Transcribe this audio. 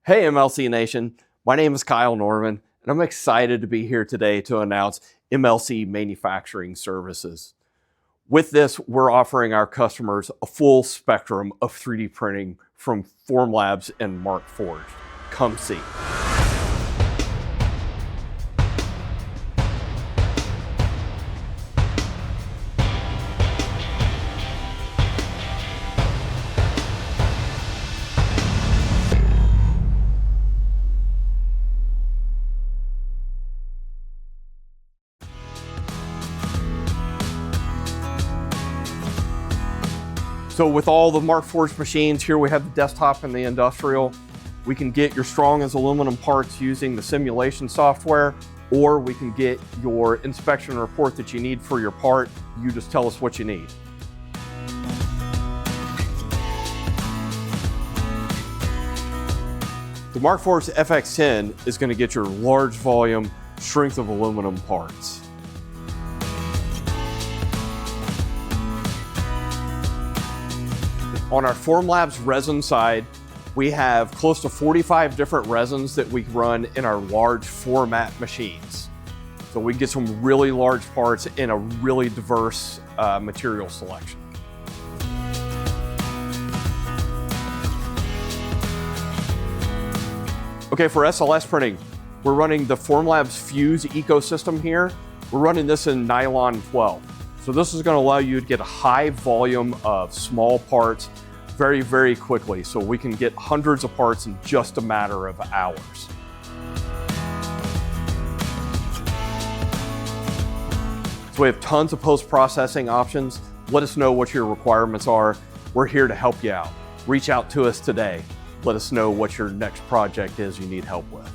Hey MLC Nation, my name is Kyle Norman, and I'm excited to be here today to announce MLC Manufacturing Services. With this, we're offering our customers a full spectrum of 3D printing from Formlabs and Markforged. Come see. So with all the Markforged machines, here we have the desktop and the industrial. We can get your strong as aluminum parts using the simulation software, or we can get your inspection report that you need for your part. You just tell us what you need. The Markforged FX10 is going to get your large volume, strength of aluminum parts. On our Formlabs resin side, we have close to 45 different resins that we run in our large format machines. So we get some really large parts in a really diverse material selection. Okay, for SLS printing, we're running the Formlabs Fuse ecosystem here. We're running this in nylon 12. So this is going to allow you to get a high volume of small parts very, very quickly. So we can get hundreds of parts in just a matter of hours. So we have tons of post-processing options. Let us know what your requirements are. We're here to help you out. Reach out to us today. Let us know what your next project is you need help with.